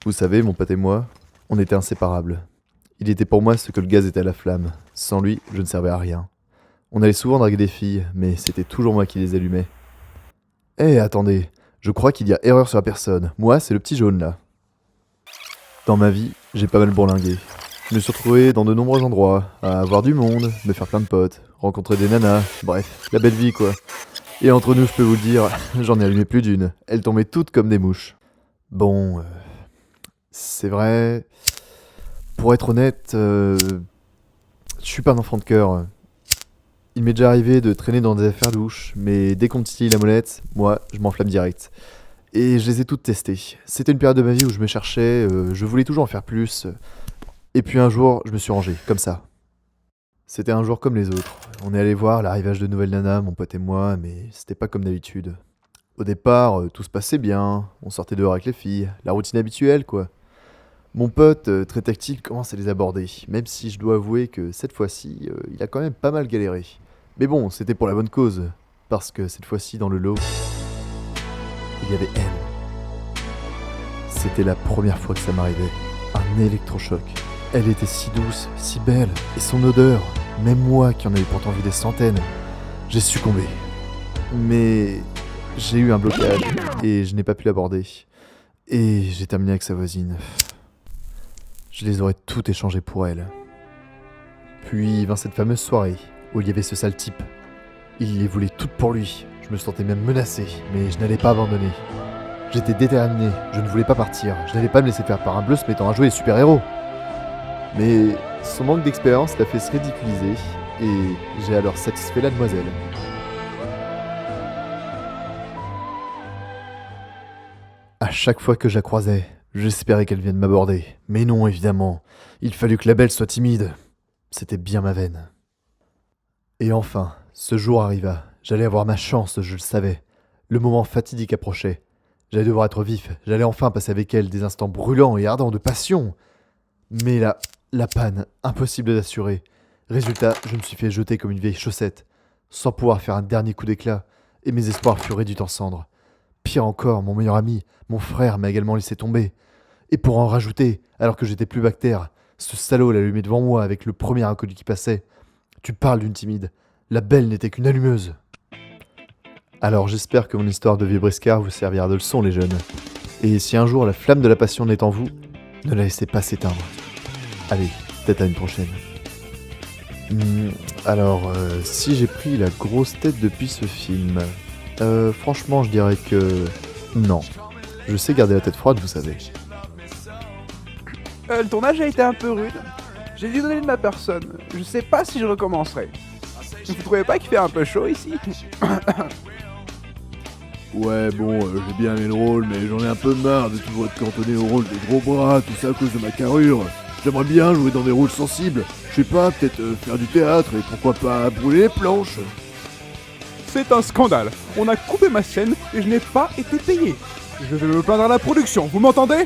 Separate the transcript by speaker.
Speaker 1: Vous savez, mon pote et moi, on était inséparables. Il était pour moi ce que le gaz était à la flamme. Sans lui, je ne servais à rien. On allait souvent draguer des filles, mais c'était toujours moi qui les allumais. Eh, attendez, je crois qu'il y a erreur sur la personne. Moi, c'est le petit jaune là. Dans ma vie, j'ai pas mal bourlingué. Je me suis retrouvé dans de nombreux endroits, à avoir du monde, me faire plein de potes, rencontrer des nanas, bref, la belle vie quoi. Et entre nous, je peux vous le dire, j'en ai allumé plus d'une. Elles tombaient toutes comme des mouches. Bon, c'est vrai. Pour être honnête, je suis pas un enfant de cœur. Il m'est déjà arrivé de traîner dans des affaires louches, mais dès qu'on me titille la molette, moi, je m'enflamme direct. Et je les ai toutes testées. C'était une période de ma vie où je me cherchais, je voulais toujours en faire plus. Et puis un jour, je me suis rangé, comme ça. C'était un jour comme les autres. On est allé voir l'arrivage de nouvelles nanas, mon pote et moi, mais c'était pas comme d'habitude. Au départ, tout se passait bien, on sortait dehors avec les filles, la routine habituelle quoi. Mon pote, très tactile, commence à les aborder, même si je dois avouer que cette fois-ci, il a quand même pas mal galéré. Mais bon, c'était pour la bonne cause, parce que cette fois-ci, dans le lot, il y avait elle. C'était la première fois que ça m'arrivait. Un électrochoc. Elle était si douce, si belle, et son odeur, même moi qui en avais pourtant vu des centaines, j'ai succombé. Mais j'ai eu un blocage, et je n'ai pas pu l'aborder. Et j'ai terminé avec sa voisine. Je les aurais toutes échangées pour elle. Puis vint cette fameuse soirée, où il y avait ce sale type. Il les voulait toutes pour lui. Je me sentais même menacé, mais je n'allais pas abandonner. J'étais déterminé, je ne voulais pas partir. Je n'allais pas me laisser faire par un bleu se mettant à jouer les super-héros. Mais son manque d'expérience l'a fait se ridiculiser, et j'ai alors satisfait la demoiselle. À chaque fois que je la croisais, j'espérais qu'elle vienne m'aborder. Mais non, évidemment. Il fallut que la belle soit timide. C'était bien ma veine. Et enfin, ce jour arriva. J'allais avoir ma chance, je le savais. Le moment fatidique approchait. J'allais devoir être vif. J'allais enfin passer avec elle des instants brûlants et ardents de passion. Mais là, la panne, impossible d'assurer. Résultat, je me suis fait jeter comme une vieille chaussette, sans pouvoir faire un dernier coup d'éclat, et mes espoirs furent réduits en cendres. Pire encore, mon meilleur ami, mon frère m'a également laissé tomber. Et pour en rajouter, alors que j'étais plus bactère, ce salaud l'a allumé devant moi avec le premier inconnu qui passait. Tu parles d'une timide. La belle n'était qu'une allumeuse. Alors j'espère que mon histoire de vieux briscard vous servira de leçon, les jeunes. Et si un jour la flamme de la passion n'est en vous, ne la laissez pas s'éteindre. Allez, peut-être à une prochaine. Si j'ai pris la grosse tête depuis ce film, franchement, je dirais que non. Je sais garder la tête froide, vous savez.
Speaker 2: Le tournage a été un peu rude. J'ai dû donner de ma personne. Je sais pas si je recommencerai. Vous trouvez pas qu'il fait un peu chaud ici?
Speaker 3: Ouais, bon, j'ai bien aimé le rôle, mais j'en ai un peu marre de toujours être cantonné au rôle de gros bras, tout ça à cause de ma carrure. J'aimerais bien jouer dans des rôles sensibles. Je sais pas, peut-être faire du théâtre et pourquoi pas brûler les planches.
Speaker 2: C'est un scandale. On a coupé ma scène et je n'ai pas été payé. Je vais me plaindre à la production, vous m'entendez?